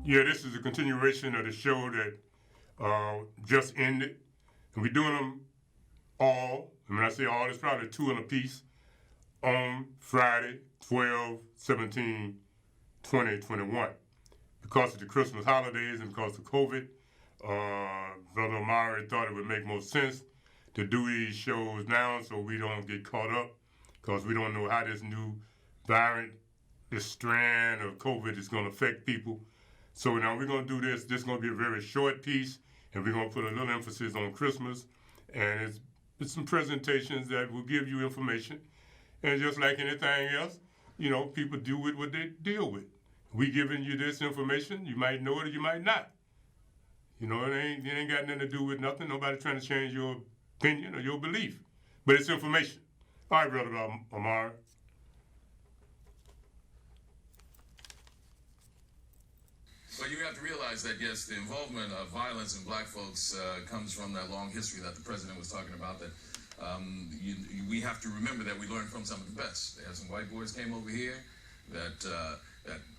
Yeah, this is a continuation of the show that just ended. And we're doing them all, and when I say all, it's probably two in a piece, on Friday, 12/17/2021. Because of the Christmas holidays and because of COVID, Brother Omari thought it would make more sense to do these shows now so we don't get caught up, because we don't know how this new variant, this strand of COVID is going to affect people. So now we're going to do this. This is going to be a very short piece, and we're going to put a little emphasis on Christmas. And it's some presentations that will give you information. And just like anything else, people do with what they deal with. We giving you this information. You might know it or you might not. It ain't got nothing to do with nothing. Nobody trying to change your opinion or your belief. But it's information. All right, Brother Amar. Well, you have to realize that, yes, the involvement of violence in black folks comes from that long history that the president was talking about, that we have to remember that we learned from some of the best. They had some white boys came over here that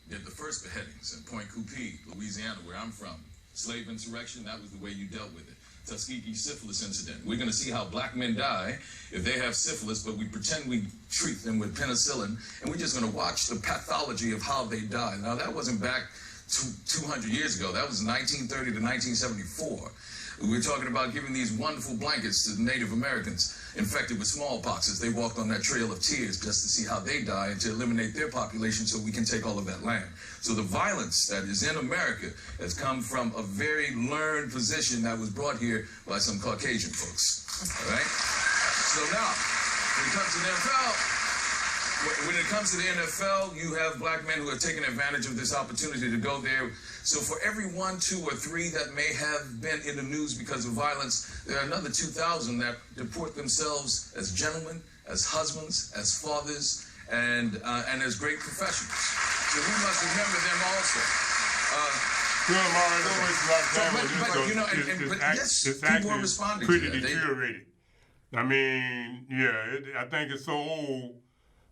did the first beheadings in Point Coupee, Louisiana, where I'm from. Slave insurrection, that was the way you dealt with it. Tuskegee syphilis incident. We're going to see how black men die if they have syphilis, but we pretend we treat them with penicillin, and we're just going to watch the pathology of how they die. Now, that wasn't back 200 years ago. That was 1930 to 1974. We're talking about giving these wonderful blankets to the Native Americans infected with smallpox as they walked on that trail of tears just to see how they die and to eliminate their population so we can take all of that land. So the violence that is in America has come from a very learned position that was brought here by some Caucasian folks. All right? So now, when it comes to the NFL, you have black men who are taking advantage of this opportunity to go there. So for every 1, 2, or 3 that may have been in the news because of violence, there are another 2,000 that deport themselves as gentlemen, as husbands, as fathers, and as great professionals. So we must remember them also. It's actually pretty deteriorated. I mean, I think it's so old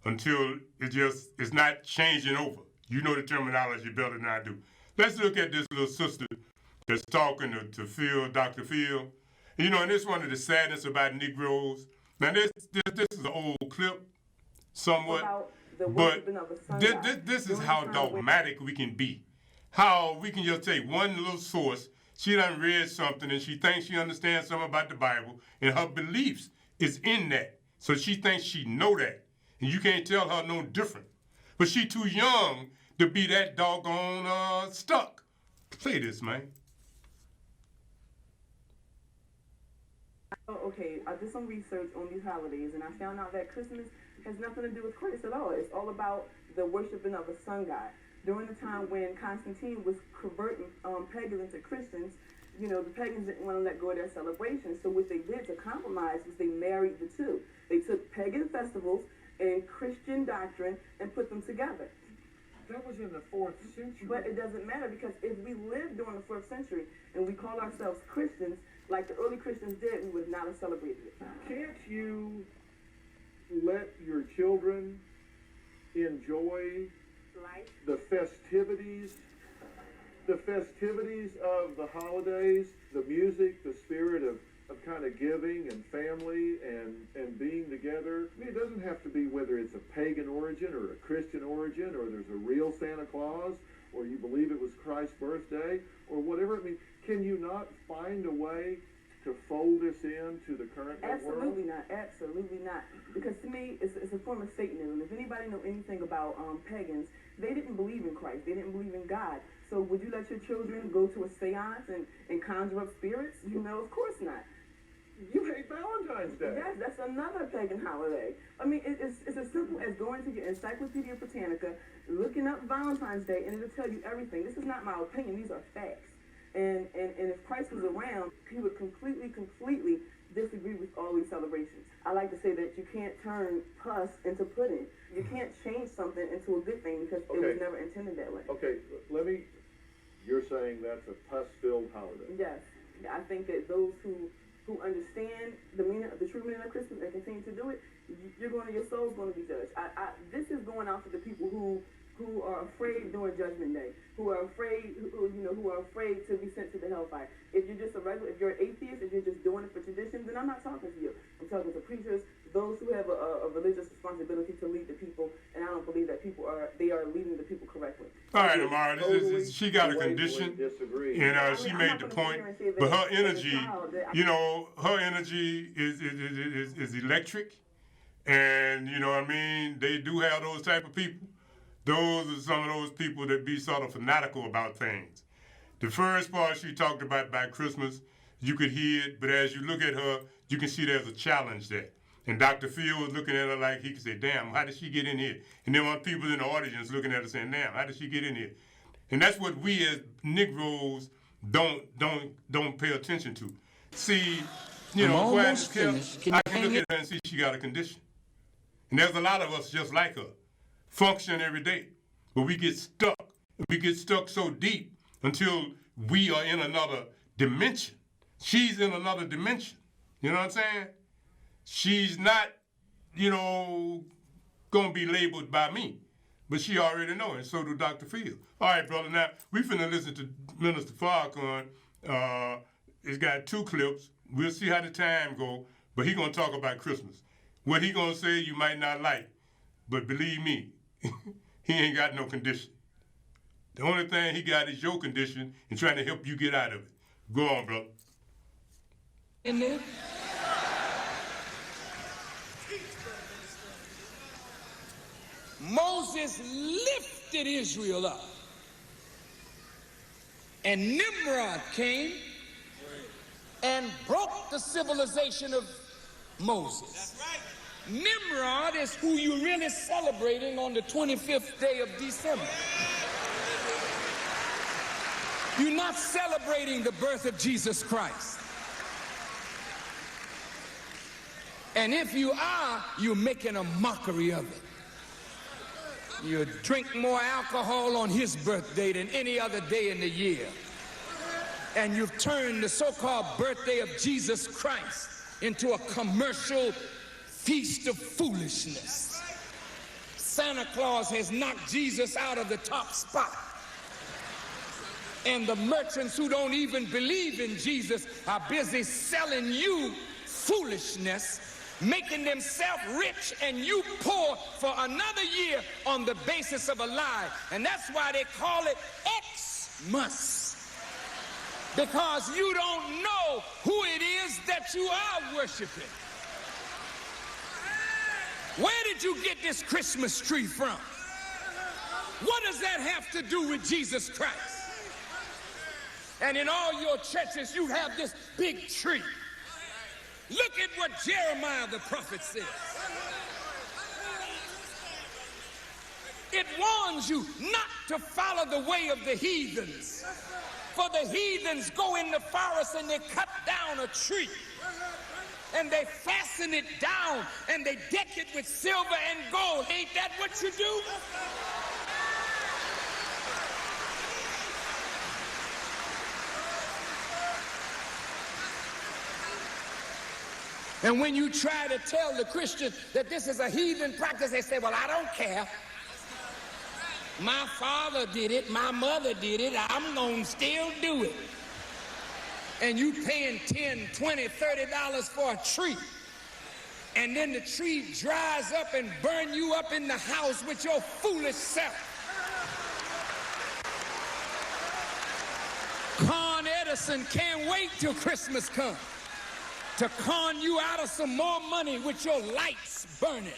until it's not changing over. You know the terminology better than I do. Let's look at this little sister that's talking to Phil, Dr. Phil. And this one of the sadness about Negroes. Now, this is an old clip, somewhat, but this is how dogmatic we can be. How we can just take one little source. She done read something and she thinks she understands something about the Bible, and her beliefs is in that. So she thinks she know that. And you can't tell her no different. But she too young to be that doggone stuck. Play this, man. Okay, I did some research on these holidays, and I found out that Christmas has nothing to do with Christ at all. It's all about the worshiping of the sun god. During the time when Constantine was converting pagans into Christians, the pagans didn't want to let go of their celebrations. So what they did to compromise was they married the two. They took pagan festivals and Christian doctrine and put them together. That was in the 4th century. But it doesn't matter, because if we lived during the 4th century and we call ourselves Christians, like the early Christians did, we would not have celebrated it. Can't you let your children enjoy the festivities of the holidays, the music, the spirit of kind of giving and family and being together? I mean, it doesn't have to be whether it's a pagan origin or a Christian origin, or there's a real Santa Claus, or you believe it was Christ's birthday, or whatever. I mean, can you not find a way to fold this into the current world? Absolutely not. Because to me, it's a form of Satanism. If anybody know anything about pagans, they didn't believe in Christ. They didn't believe in God. So would you let your children go to a seance and conjure up spirits? Of course not. You hate Valentine's Day. Yes, that's another pagan holiday. I mean, it's as simple as going to your Encyclopedia Britannica, looking up Valentine's Day, and it'll tell you everything. This is not my opinion. These are facts. And if Christ was around, he would completely disagree with all these celebrations. I like to say that you can't turn pus into pudding. You can't change something into a good thing because it was never intended that way. Okay, you're saying that's a pus-filled holiday. Yes. I think that those who understand the true meaning of Christmas and continue to do it, your soul's going to be judged. This is going out to the people who are afraid during Judgment Day, who are afraid, to you. I'm talking to preachers, those who have a religious responsibility to lead the people, and I don't believe that they are leading the people correctly. All right, Amara, she got a condition, and she made the point, but her energy, her energy is electric, and you know what I mean? They do have those type of people. Those are some of those people that be sort of fanatical about things. The first part she talked about by Christmas, you could hear it, but as you look at her, you can see there's a challenge there. And Dr. Phil was looking at her like he could say, damn, how did she get in here? And then one people in the audience looking at her saying, damn, how did she get in here? And that's what we as Negroes don't pay attention to. See, you know, I can look at her and see she got a condition. And there's a lot of us just like her, function every day. But we get stuck. We get stuck so deep until we are in another dimension. She's in another dimension. You know what I'm saying? She's not, gonna be labeled by me. But she already know, and so do Dr. Field. All right, brother, now, we finna listen to Minister Farrakhan. It's got 2 clips. We'll see how the time go, but he gonna talk about Christmas. What he gonna say you might not like, but believe me, he ain't got no condition. The only thing he got is your condition and trying to help you get out of it. Go on, brother. In there? Moses lifted Israel up, and Nimrod came and broke the civilization of Moses. That's right. Nimrod is who you're really celebrating on the 25th day of December. You're not celebrating the birth of Jesus Christ. And if you are, you're making a mockery of it. You drink more alcohol on his birthday than any other day in the year. And you've turned the so-called birthday of Jesus Christ into a commercial feast of foolishness. Santa Claus has knocked Jesus out of the top spot. And the merchants who don't even believe in Jesus are busy selling you foolishness, making themselves rich and you poor for another year on the basis of a lie. And that's why they call it Xmas. Because you don't know who it is that you are worshiping. Where did you get this Christmas tree from? What does that have to do with Jesus Christ? And in all your churches, you have this big tree. Look at what Jeremiah the prophet says. It warns you not to follow the way of the heathens. For the heathens go in the forest and they cut down a tree. And they fasten it down and they deck it with silver and gold. Ain't that what you do? And when you try to tell the Christian that this is a heathen practice, they say, well, I don't care. My father did it, my mother did it, I'm gonna still do it. And you paying $10, $20, $30 for a tree. And then the tree dries up and burn you up in the house with your foolish self. Con Edison can't wait till Christmas comes to con you out of some more money with your lights burning.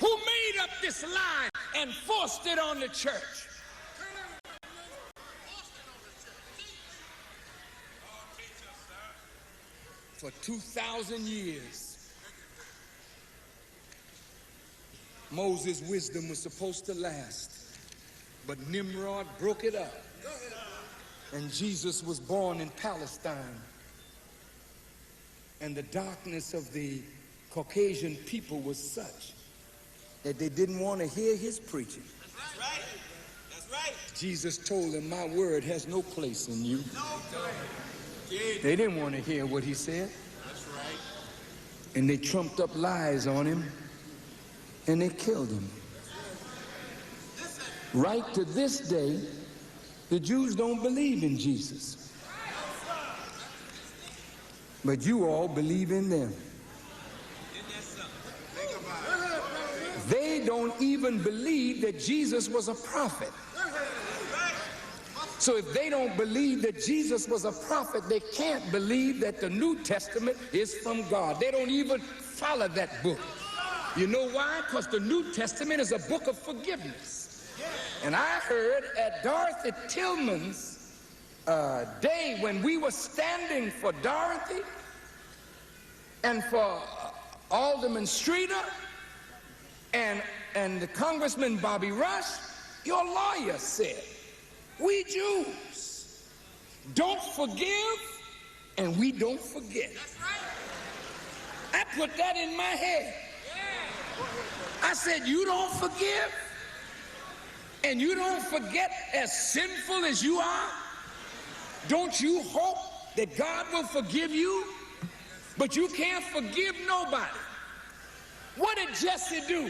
Who made up this lie and forced it on the church? For 2,000 years, Moses' wisdom was supposed to last. But Nimrod broke it up. And Jesus was born in Palestine. And the darkness of the Caucasian people was such that they didn't want to hear his preaching. That's right. That's right. Jesus told them, my word has no place in you. They didn't want to hear what he said. That's right. And they trumped up lies on him and they killed him. Right to this day, The Jews don't believe in Jesus, but you all believe in them. They don't even believe that Jesus was a prophet. So if they don't believe that Jesus was a prophet, they can't believe that the New Testament is from God. They don't even follow that book. You know why? Because the New Testament is a book of forgiveness. And I heard at Dorothy Tillman's day when we were standing for Dorothy and for Alderman Streeter and the Congressman Bobby Rush, your lawyer said, we Jews don't forgive and we don't forget. I put that in my head. I said, you don't forgive and you don't forget, as sinful as you are? Don't you hope that God will forgive you? But you can't forgive nobody. What did Jesse do?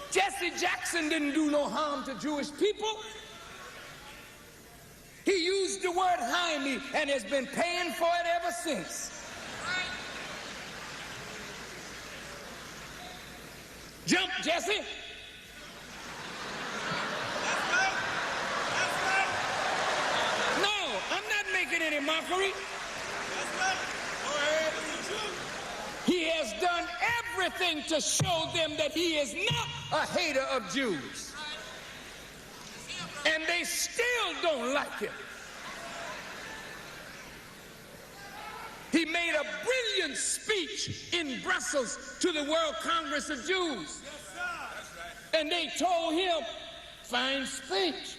Jesse Jackson didn't do no harm to Jewish people. He used the word Jaime and has been paying for it ever since. Jump, Jesse. No, I'm not making any mockery. He has done everything to show them that he is not a hater of Jews. And they still don't like him. He made a brilliant speech in Brussels to the World Congress of Jews. And they told him, fine speech.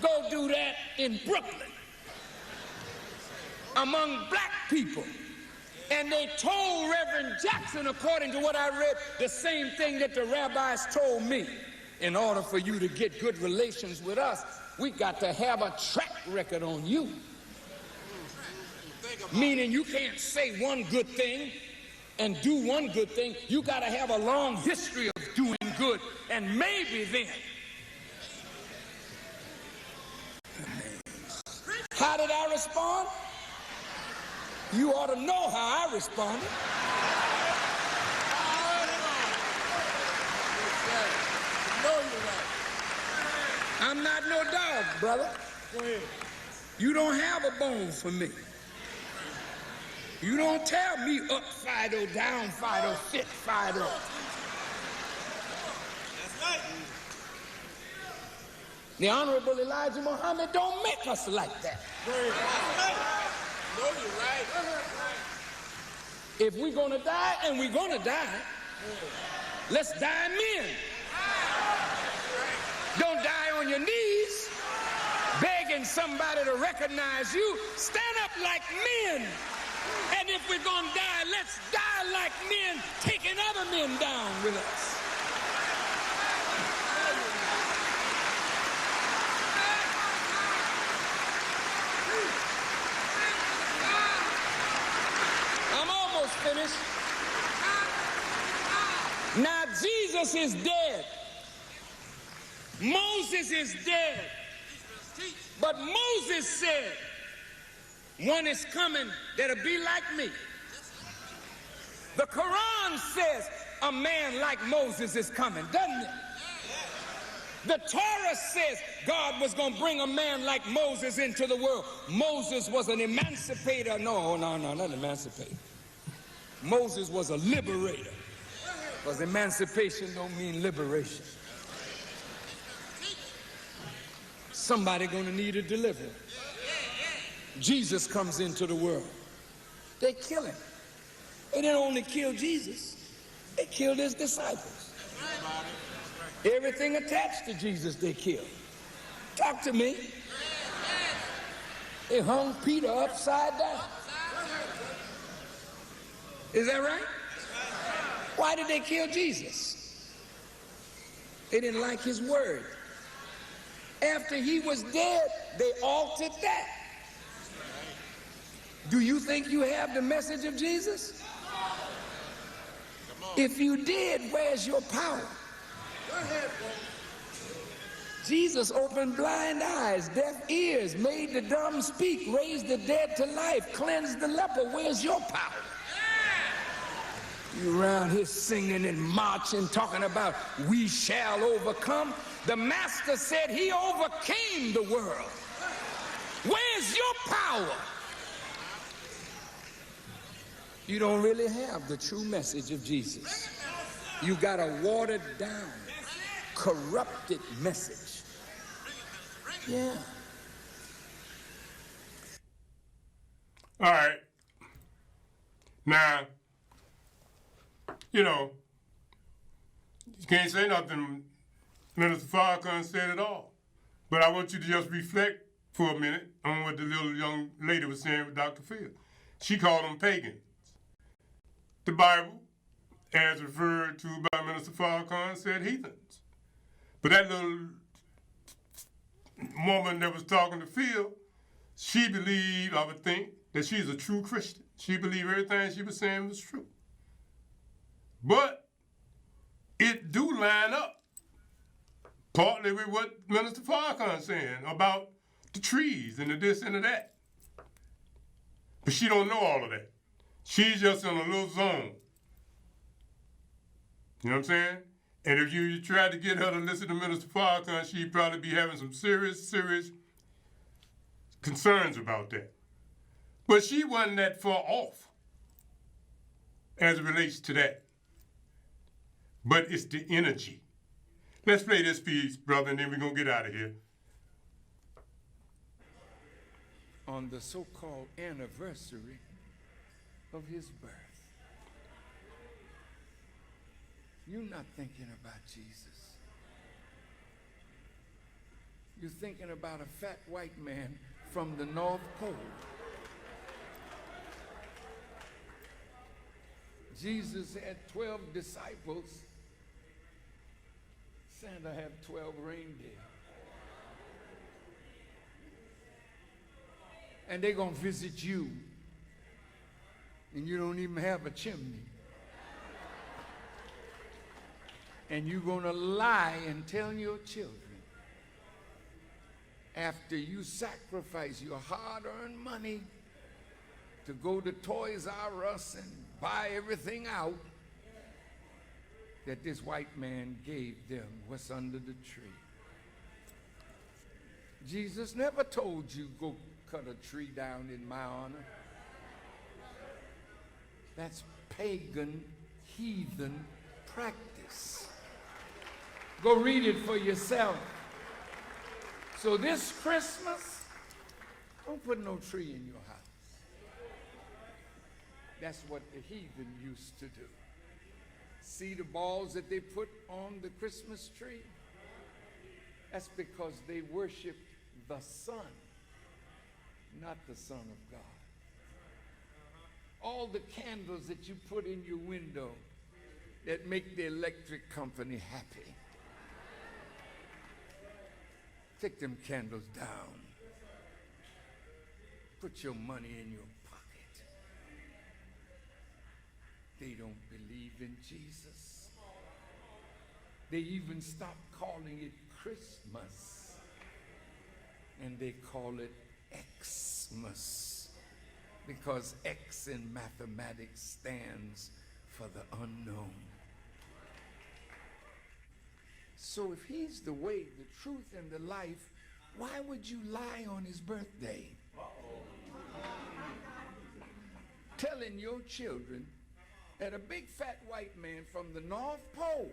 Go do that in Brooklyn among black people. And they told Reverend Jackson, according to what I read, the same thing that the rabbis told me. In order for you to get good relations with us, we got to have a track record on you. Meaning you can't say one good thing and do one good thing. You got to have a long history of doing good, and maybe then. How did I respond? You ought to know how I responded. I'm not no dog, brother. You don't have a bone for me. You don't tell me up Fido, down Fido, fit Fido. That's right. The Honorable Elijah Muhammad don't make us like that. No, you're right. If we're gonna die, and we're gonna die, let's die men. Don't die on your knees, begging somebody to recognize you. Stand up like men. And if we're gonna die, let's die like men, taking other men down with us. I'm almost finished. Now Jesus is dead. Moses is dead. But Moses said, one is coming that'll be like me. The Quran says a man like Moses is coming, doesn't it? The Torah says God was going to bring a man like Moses into the world. Moses was an emancipator. No, not emancipator. Moses was a liberator. Because emancipation don't mean liberation. Somebody going to need a deliverer. Jesus comes into the world. They kill him. They didn't only kill Jesus, they killed his disciples. Everything attached to Jesus they killed. Talk to me. They hung Peter upside down. Is that right? Why did they kill Jesus? They didn't like his word. After he was dead, they altered that. Do you think you have the message of Jesus? If you did, where's your power? Jesus opened blind eyes, deaf ears, made the dumb speak, raised the dead to life, cleansed the leper. Where's your power? You around here singing and marching, talking about we shall overcome. The master said he overcame the world. Where's your power? You don't really have the true message of Jesus. You got a watered down, corrupted message. Yeah. All right. Now, you know, you can't say nothing Minister Farrakhan said at all. But I want you to just reflect for a minute on what the little young lady was saying with Dr. Phil. She called them pagans. The Bible, as referred to by Minister Farrakhan, said heathens. But that little woman that was talking to Phil, she believed, I would think, that she's a true Christian. She believed everything she was saying was true. But it do line up partly with what Minister Farrakhan's saying about the trees and the this and the that. But she don't know all of that. She's just in a little zone. You know what I'm saying? And if you try to get her to listen to Minister Farrakhan, she'd probably be having some serious concerns about that. But she wasn't that far off as it relates to that. But it's the energy. Let's play this piece, brother, and then we're going to get out of here. On the so-called anniversary of his birth, you're not thinking about Jesus. You're thinking about a fat white man from the North Pole. Jesus had 12 disciples. Santa had 12 reindeer. And they're going to visit you. And you don't even have a chimney. And you're going to lie and tell your children, after you sacrifice your hard-earned money to go to Toys R Us and buy everything out, that this white man gave them what's under the tree. Jesus never told you go cut a tree down in my honor. That's pagan, heathen practice. Go read it for yourself. So this Christmas, don't put no tree in your house. That's what the heathen used to do. See the balls that they put on the Christmas tree? That's because they worship the sun, not the Son of God. All the candles that you put in your window that make the electric company happy, take them candles down. Put your money in your pocket. They don't believe in Jesus. They even stopped calling it Christmas, and they call it Xmas, because X in mathematics stands for the unknown. So if he's the way, the truth, and the life, why would you lie on his birthday? Telling your children that a big fat white man from the North Pole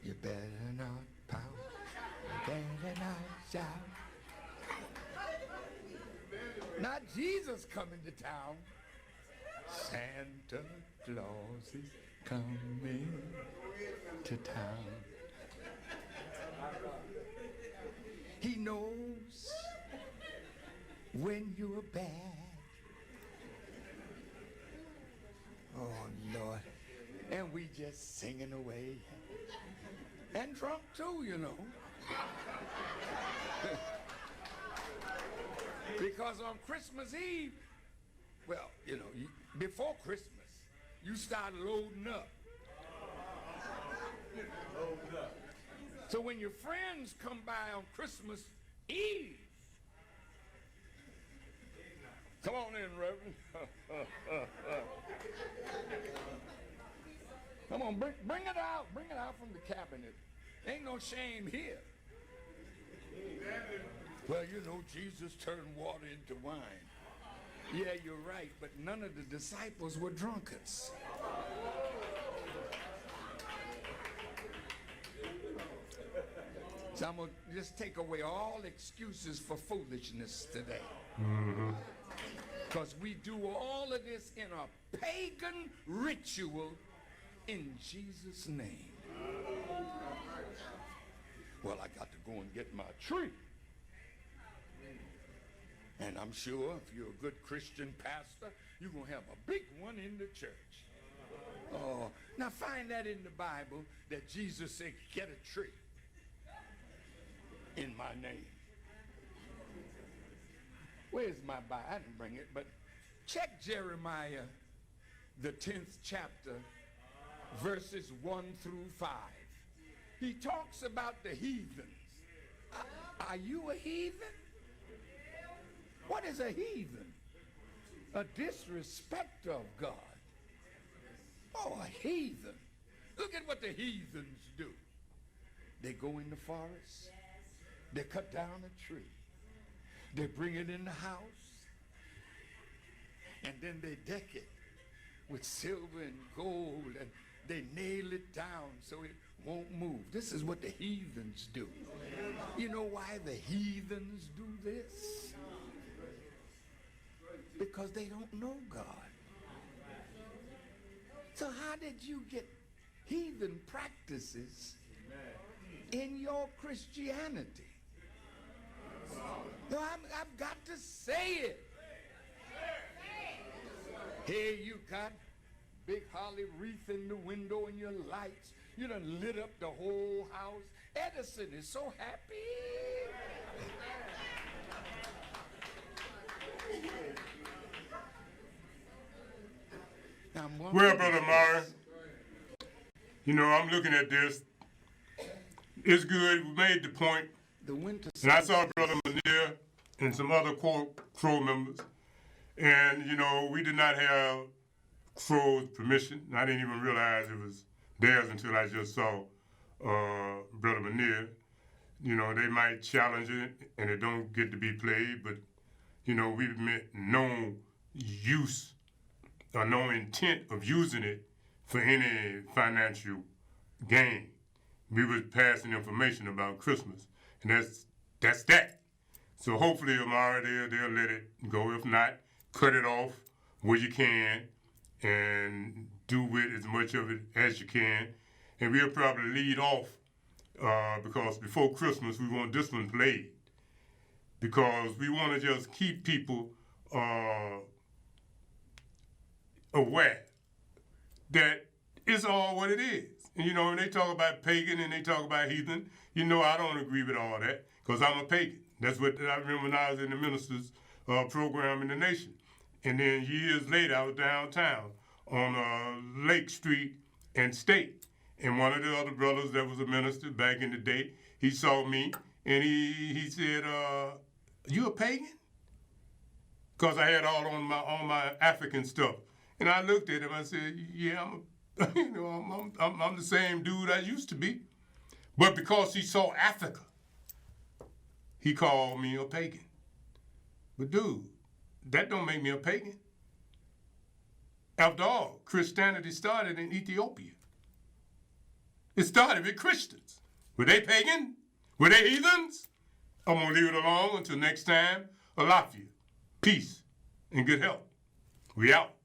you better not pout, you better not shout. Not Jesus coming to town. Santa Claus is coming to town. He knows when you're bad. Oh, Lord. And we just singing away. And drunk too, you know. Because on Christmas Eve, well, you know, before Christmas, you start loading up. So when your friends come by on Christmas Eve, come on in, Reverend. Come on, bring it out. Bring it out from the cabinet. Ain't no shame here. Well, you know, Jesus turned water into wine. Yeah, you're right, but none of the disciples were drunkards. So I'm going to just take away all excuses for foolishness today. Because we do all of this in a pagan ritual in Jesus' name. Well, I got to go and get my tree. And I'm sure if you're a good Christian pastor, you're going to have a big one in the church. Oh, now find that in the Bible that Jesus said, get a tree in my name. Where's my Bible? I didn't bring it, but check Jeremiah, the 10th chapter, verses 1 through 5. He talks about the heathens. Are you a heathen? What is a heathen? A disrespecter of God. Oh, a heathen. Look at what the heathens do. They go in the forest. They cut down a tree. They bring it in the house. And then they deck it with silver and gold, and they nail it down so it won't move. This is what the heathens do. You know why the heathens do this? Because they don't know God. So how did you get heathen practices in your Christianity? No, I've got to say it. Here you got big holly wreath in the window and your lights. You done lit up the whole house. Edison is so happy. Well, Brother Murray, you know, I'm looking at this. It's good. We made the point. The winter and I saw Brother Manier and some other Crow members. And, you know, we did not have Crow's permission. I didn't even realize it was theirs until I just saw Brother Manier. You know, they might challenge it and it don't get to be played, but, you know, we meant no use or no intent of using it for any financial gain. We were passing information about Christmas, and that's that. So hopefully, Amara, they'll let it go. If not, cut it off where you can and do with as much of it as you can. And we'll probably lead off because before Christmas, we want this one played because we want to just keep people aware that it's all what it is. And, you know, when they talk about pagan and they talk about heathen, you know I don't agree with all that because I'm a pagan. That's what I remember when I was in the ministers' program in the nation. And then years later, I was downtown on Lake Street and State. And one of the other brothers that was a minister back in the day, he saw me and he said, you a pagan? Because I had all on my African stuff. And I looked at him, I said, yeah, I'm the same dude I used to be. But because he saw Africa, he called me a pagan. But dude, that don't make me a pagan. After all, Christianity started in Ethiopia. It started with Christians. Were they pagan? Were they heathens? I'm going to leave it alone until next time. Alafia, peace, and good health. We out.